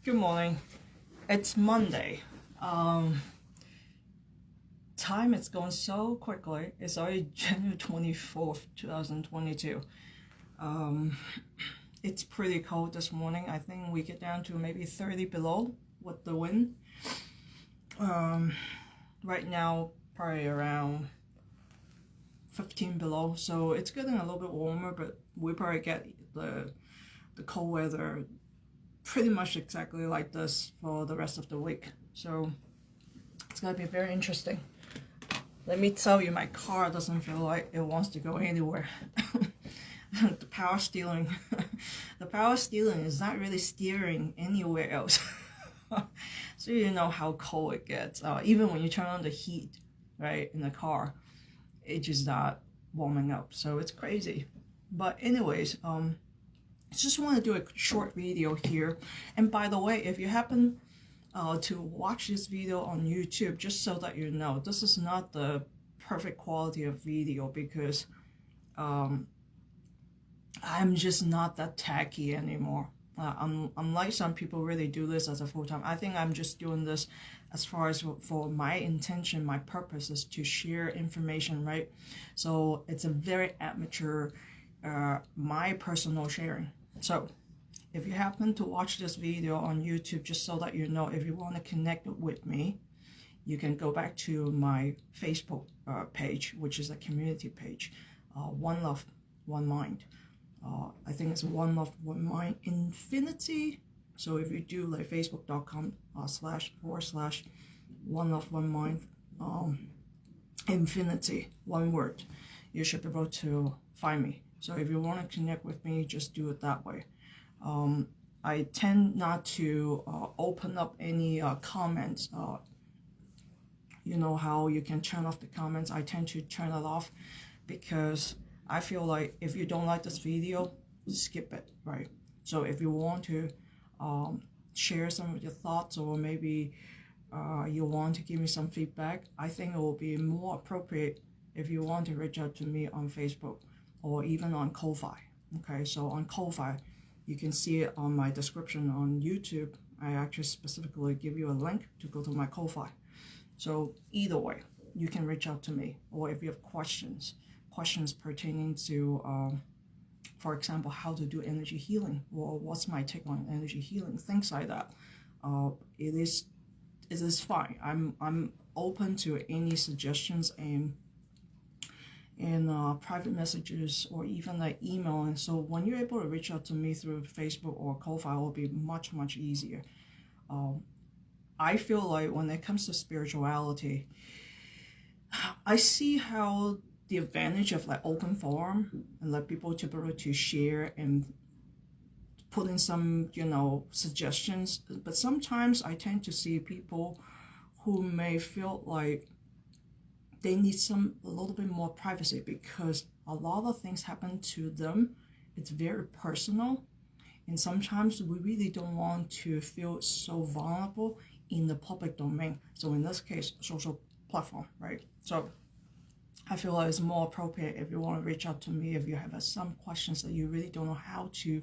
Good morning. It's Monday. Time is going so quickly. It's already January 24th, 2022. It's pretty cold this morning. I think we get down to maybe 30 below with the wind. Right now, probably around 15 below. So it's getting a little bit warmer, but we probably get the cold weather pretty much exactly like this for the rest of the week. So it's gonna be very interesting. Let me tell you, my car doesn't feel like it wants to go anywhere. The power steering is not really steering anywhere else. So you know how cold it gets. Even when you turn on the heat, right, in the car, it's just not warming up. So it's crazy. But anyways, just want to do a short video here. And by the way, if you happen to watch this video on YouTube, just so that you know, this is not the perfect quality of video because I'm just not that techy anymore. Unlike some people really do this as a full-time. I think I'm just doing this as far as for my intention, my purpose is to share information, right? So it's a very amateur, my personal sharing. So if you happen to watch this video on YouTube, just so that you know, if you want to connect with me, you can go back to my Facebook page, which is a community page, One Love, One Mind. I think it's One Love, One Mind Infinity. So if you do like facebook.com//One Love, One Mind Infinity, one word, you should be able to find me. So if you want to connect with me, just do it that way. I tend not to open up any comments. You know how you can turn off the comments. I tend to turn it off because I feel like if you don't like this video, skip it, right? So if you want to share some of your thoughts, or maybe you want to give me some feedback, I think it will be more appropriate if you want to reach out to me on Facebook or even on Ko-Fi. Okay, so on Ko-Fi, you can see it on my description on YouTube. I actually specifically give you a link to go to my Ko-Fi. So either way, you can reach out to me, or if you have questions pertaining to, for example, how to do energy healing, or what's my take on energy healing, things like that. It is fine. I'm open to any suggestions and private messages or even like email. And so when you're able to reach out to me through Facebook or Ko-Fi, it will be much easier. I feel like when it comes to spirituality, I see how the advantage of like open forum and let people to be able to share and put in some, suggestions. But sometimes I tend to see people who may feel like they need a little bit more privacy, because a lot of things happen to them. It's very personal, and sometimes we really don't want to feel so vulnerable in the public domain. So in this case, social platform, right? So I feel like it's more appropriate if you want to reach out to me, if you have some questions that you really don't know how to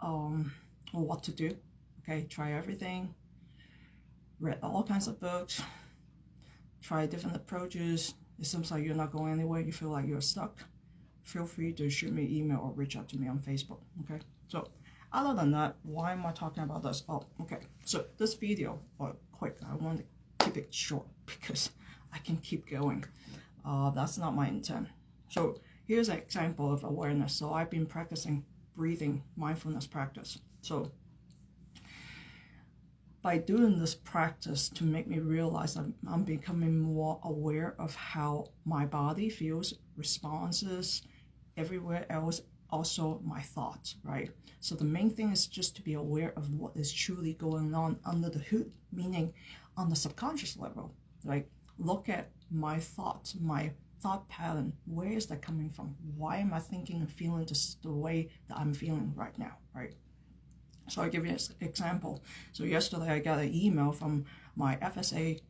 or what to do. Okay, try everything, read all kinds of books, try different approaches. It seems like you're not going anywhere, you feel like you're stuck, feel free to shoot me an email or reach out to me on Facebook. Okay, so other than that, why am I talking about this? Oh, okay, so this video, quick, I want to keep it short because I can keep going. That's not my intent. So here's an example of awareness. So I've been practicing breathing mindfulness practice. So by doing this practice, to make me realize that I'm becoming more aware of how my body feels, responses, everywhere else, also my thoughts, right? So the main thing is just to be aware of what is truly going on under the hood, meaning on the subconscious level, right? Look at my thoughts, my thought pattern. Where is that coming from? Why am I thinking and feeling just the way that I'm feeling right now, right? So I'll give you an example. So yesterday I got an email from my FSA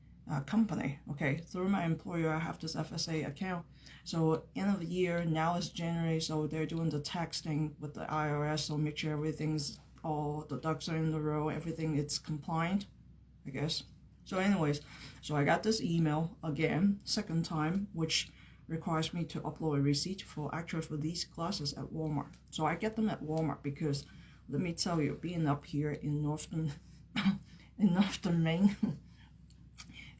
company. Okay, through my employer, I have this FSA account. So end of the year, now it's January, so they're doing the tax thing with the IRS, so make sure everything's all the ducks are in the row, everything it's compliant, I guess. So anyways, so I got this email again, second time, which requires me to upload a receipt for these classes at Walmart. So I get them at Walmart because let me tell you, being up here in northern Maine,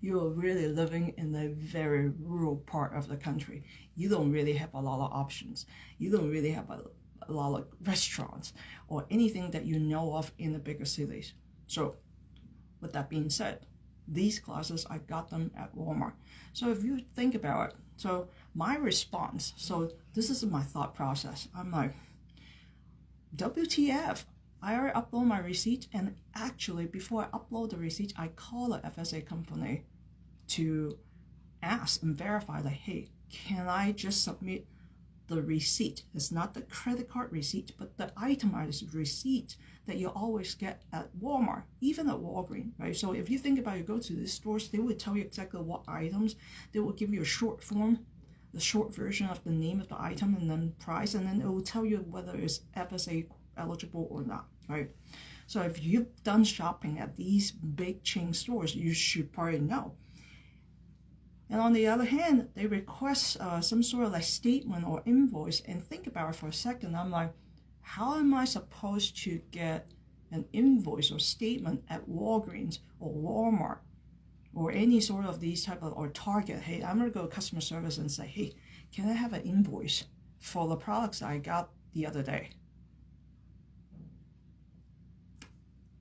you are really living in a very rural part of the country. You don't really have a lot of options. You don't really have a lot of restaurants or anything that you know of in the bigger cities. So with that being said, these classes, I got them at Walmart. So if you think about it, so my response, so this is my thought process. I'm like, WTF, I already upload my receipt, and actually before I upload the receipt, I call the FSA company to ask and verify that, hey, can I just submit the receipt? It's not the credit card receipt, but the itemized receipt that you always get at Walmart, even at Walgreens, right? So if you think about it, you go to these stores, they would tell you exactly what items. They will give you a short form, the short version of the name of the item and then price, and then it will tell you whether it's FSA eligible or not, right? So if you've done shopping at these big chain stores, you should probably know. And on the other hand, they request some sort of like statement or invoice. And think about it for a second. I'm like, how am I supposed to get an invoice or statement at Walgreens or Walmart or any sort of these type of, or Target? Hey, I'm going to go to customer service and say, hey, can I have an invoice for the products I got the other day?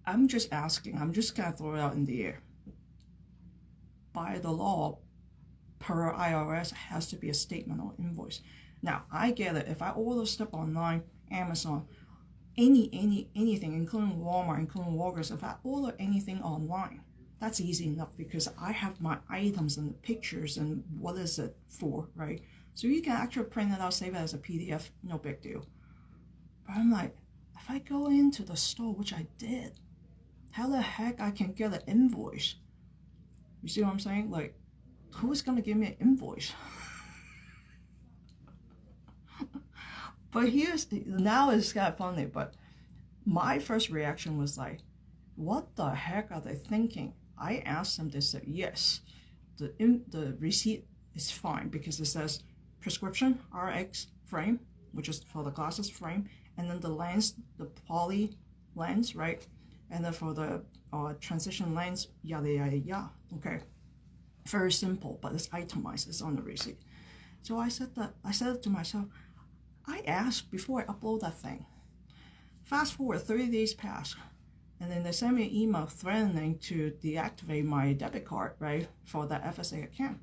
I'm just asking. I'm just going to throw it out in the air. By the law, per IRS, has to be a statement or invoice. Now, I get it. If I order stuff online, Amazon, anything, including Walmart, including Walgreens, if I order anything online, that's easy enough because I have my items and the pictures and what is it for, right? So you can actually print it out, save it as a PDF, no big deal. But I'm like, if I go into the store, which I did, how the heck I can get an invoice? You see what I'm saying? Like, who's going to give me an invoice? But now it's kind of funny, but my first reaction was like, what the heck are they thinking? I asked them, they said, yes, the receipt is fine because it says prescription RX frame, which is for the glasses frame, and then the lens, the poly lens, right? And then for the transition lens, yada, yada, yada. Okay. Very simple, but it's itemized, it's on the receipt. So I said to myself, I asked before I upload that thing. Fast forward 30 days pass, and then they send me an email threatening to deactivate my debit card, right, for that FSA account.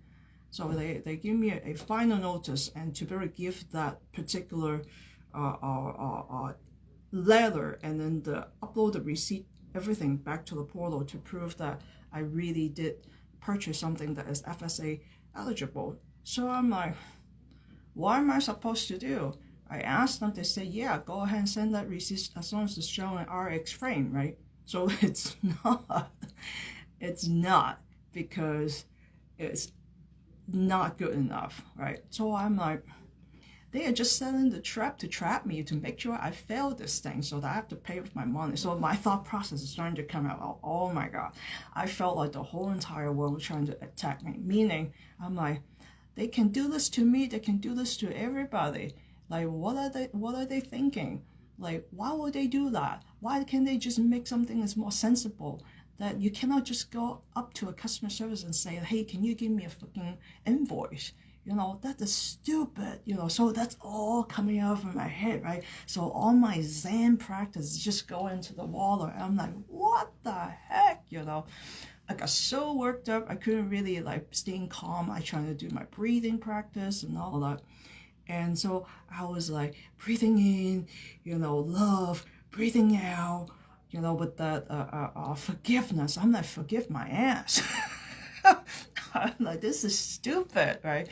So they give me a final notice, and to be able to give that particular letter, and then upload the receipt, everything back to the portal to prove that I really did purchase something that is FSA eligible. So I'm like, what am I supposed to do? I asked them, they say, yeah, go ahead and send that receipt as long as it's showing RX frame, right? So it's not because it's not good enough, right? So I'm like, they are just setting the trap to trap me to make sure I fail this thing so that I have to pay with my money. So my thought process is starting to come out. Oh my God. I felt like the whole entire world was trying to attack me. Meaning, I'm like, they can do this to me. They can do this to everybody. Like, what are they thinking? Like, why would they do that? Why can't they just make something that's more sensible? That you cannot just go up to a customer service and say, hey, can you give me a fucking invoice? You know, that is stupid, you know, so that's all coming out of my head, right? So all my Zen practice just go into the wall, and I'm like, what the heck, you know? I got so worked up, I couldn't really like staying calm. I tried to do my breathing practice and all that. And so I was like breathing in, you know, love, breathing out, you know, with that forgiveness. I'm like, forgive my ass. I'm like, this is stupid, right?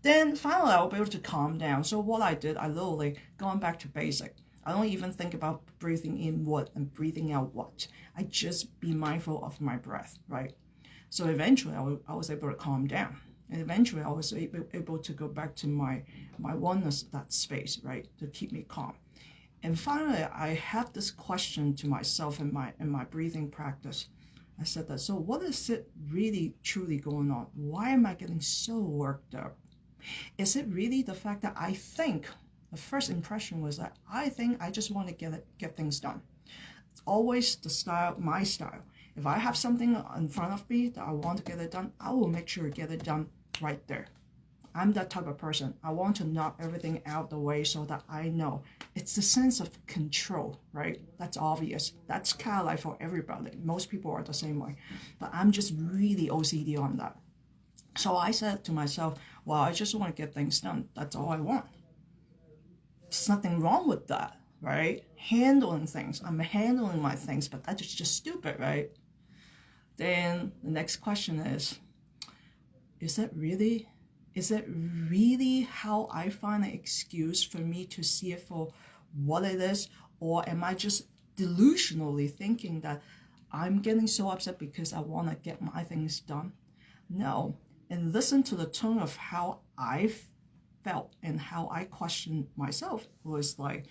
Then finally I was able to calm down. So what I did, I literally going back to basic. I don't even think about breathing in what and breathing out what. I just be mindful of my breath, right? So eventually I was able to calm down. And eventually I was able to go back to my oneness, that space, right? To keep me calm. And finally, I had this question to myself in my breathing practice. I said that, so what is it really truly going on? Why am I getting so worked up? Is it really the fact that I think, the first impression was that I think I just want to get things done. It's always the style, my style. If I have something in front of me that I want to get it done, I will make sure to get it done right there. I'm that type of person. I want to knock everything out the way so that I know. It's the sense of control, right? That's obvious. That's kind of like for everybody. Most people are the same way. But I'm just really OCD on that. So I said to myself, well, I just want to get things done. That's all I want. There's nothing wrong with that, right? Handling things. I'm handling my things, but that's just stupid, right? Then the next question is it really how I find an excuse for me to see it for what it is? Or am I just delusionally thinking that I'm getting so upset because I want to get my things done? No. And listen to the tone of how I felt and how I questioned myself was like,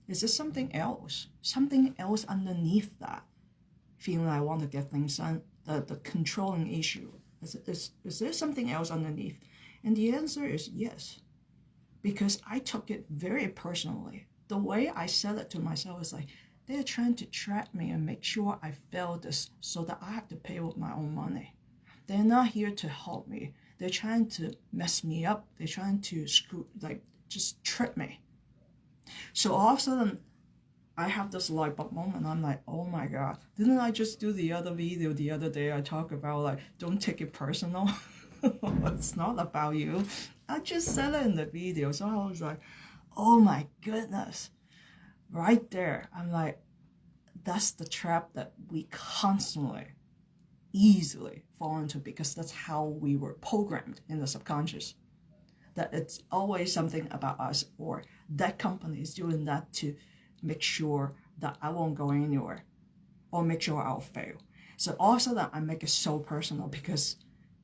is there something else? Something else underneath that feeling I want to get things done, the controlling issue. Is there something else underneath? And the answer is yes, because I took it very personally. The way I said it to myself is like, they're trying to trap me and make sure I fail this so that I have to pay with my own money. They're not here to help me. They're trying to mess me up. They're trying to just trip me. So all of a sudden, I have this light bulb moment. I'm like, oh my God, didn't I just do the other video the other day? I talk about like, don't take it personal. It's not about you. I just said it in the video. So I was like, oh my goodness. Right there. I'm like, that's the trap that we constantly, easily fall into, because that's how we were programmed in the subconscious. That it's always something about us, or that company is doing that to make sure that I won't go anywhere, or make sure I'll fail. So also that I make it so personal, because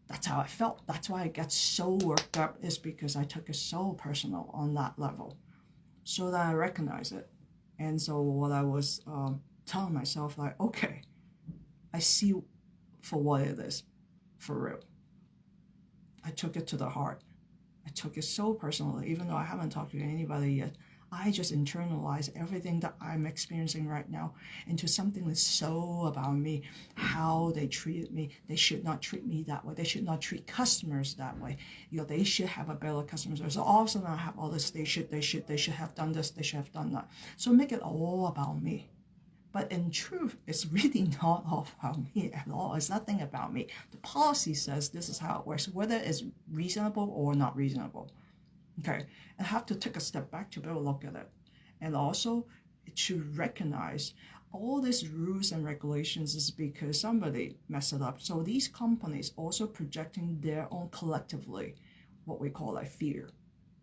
that's how I felt. That's why I get so worked up, is because I took it so personal on that level. So that I recognize it. And so what I was telling myself, like, okay, I see for what it is, for real. I took it to the heart. I took it so personally, even though I haven't talked to anybody yet. I just internalize everything that I'm experiencing right now into something that's so about me, how they treated me. They should not treat me that way. They should not treat customers that way. They should have a better customer service. So all of a sudden I have all this, they should have done this, they should have done that. So make it all about me. But in truth, it's really not all about me at all. It's nothing about me. The policy says this is how it works, whether it's reasonable or not reasonable. Okay, I have to take a step back to be able to look at it. And also to recognize all these rules and regulations is because somebody messed it up. So these companies also projecting their own collectively, what we call like fear,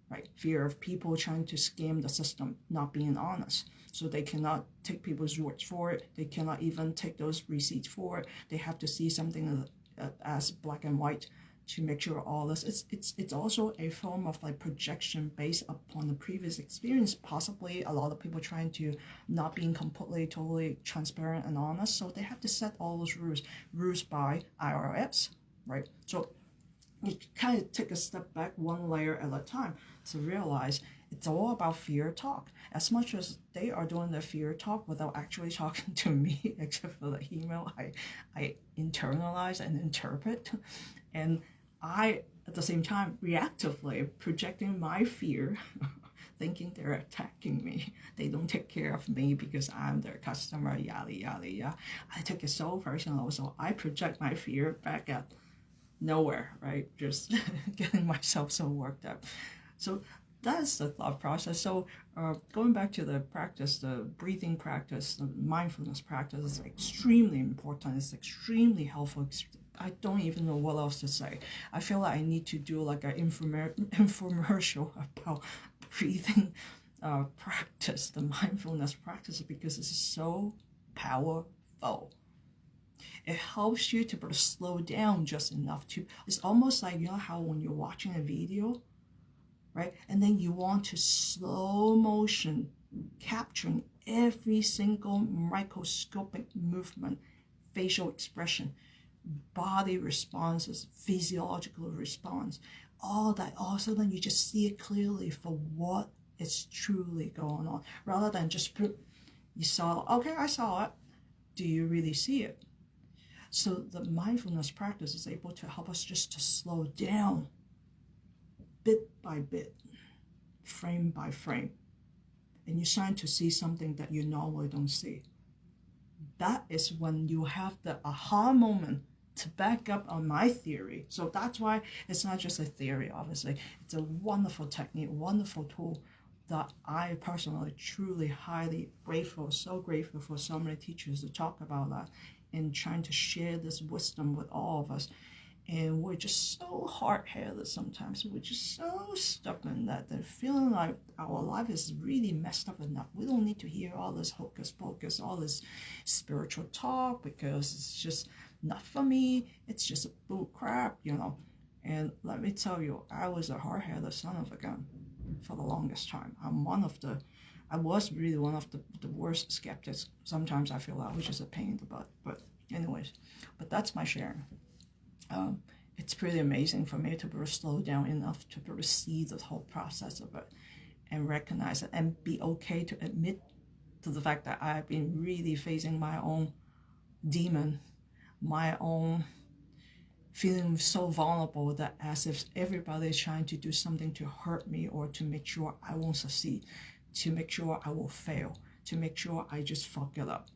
right? Fear of people trying to scam the system, not being honest. So they cannot take people's words for it. They cannot even take those receipts for it. They have to see something as black and white to make sure all this. It's also a form of like projection based upon the previous experience. Possibly a lot of people trying to not being completely, totally transparent and honest. So they have to set all those rules by IRS, right? So you kind of take a step back one layer at a time to realize it's all about fear talk. As much as they are doing the fear talk without actually talking to me, except for the email, I internalize and interpret. And I, at the same time, reactively projecting my fear, thinking they're attacking me. They don't take care of me because I'm their customer, yada, yada, yada. I take it so personal. So I project my fear back at nowhere, right? Just getting myself so worked up. So that's the thought process. So going back to the practice, the breathing practice, the mindfulness practice is extremely important. It's extremely helpful. I don't even know what else to say. I feel like I need to do like an infomercial about breathing practice, the mindfulness practice, because it's so powerful. It helps you to slow down just enough to, it's almost like, you know how when you're watching a video, right? And then you want to slow motion capturing every single microscopic movement, facial expression, body responses, physiological response, all that. All of a sudden you just see it clearly for what is truly going on, rather than just you saw, okay, I saw it. Do you really see it? So the mindfulness practice is able to help us just to slow down bit by bit, frame by frame, and you start to see something that you normally don't see. That is when you have the aha moment to back up on my theory. So that's why it's not just a theory, obviously. It's a wonderful technique, wonderful tool that I personally truly highly grateful, so grateful for so many teachers to talk about that and trying to share this wisdom with all of us. And we're just so hard-headed sometimes. We're just so stubborn that they're feeling like our life is really messed up enough. We don't need to hear all this hocus pocus, all this spiritual talk, because it's just not for me. It's just a bull crap, you know. And let me tell you, I was a hard-headed son of a gun for the longest time. I was really one of the worst skeptics. Sometimes I feel I was just a pain in the butt. But anyways, but that's my sharing. It's pretty amazing for me to be able to slow down enough to be able to see the whole process of it and recognize it and be okay to admit to the fact that I've been really facing my own demon, my own feeling so vulnerable that as if everybody is trying to do something to hurt me or to make sure I won't succeed, to make sure I will fail, to make sure I just fuck it up.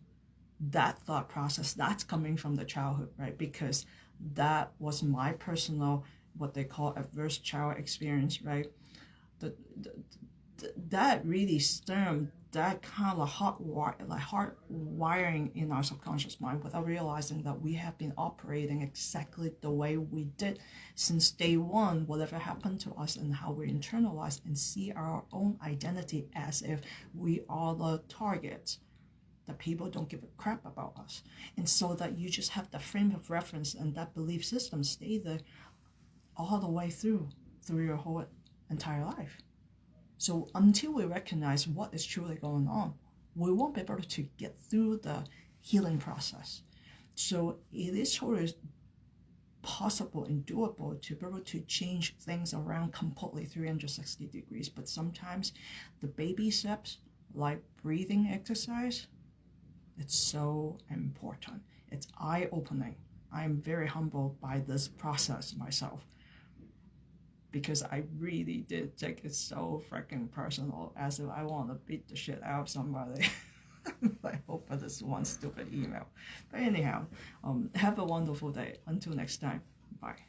That thought process, that's coming from the childhood, right? Because that was my personal, what they call adverse child experience, right? That really stemmed that kind of hard wiring in our subconscious mind without realizing that we have been operating exactly the way we did since day one, whatever happened to us, and how we internalize and see our own identity as if we are the target, that people don't give a crap about us. And so that you just have the frame of reference and that belief system stay there all the way through your whole entire life. So until we recognize what is truly going on, we won't be able to get through the healing process. So it is totally possible and doable to be able to change things around completely 360 degrees. But sometimes the baby steps, like breathing exercise, it's so important. It's eye-opening. I'm very humbled by this process myself, because I really did take it so freaking personal, as if I want to beat the shit out of somebody. I hope for this one stupid email. But anyhow, have a wonderful day. Until next time. Bye.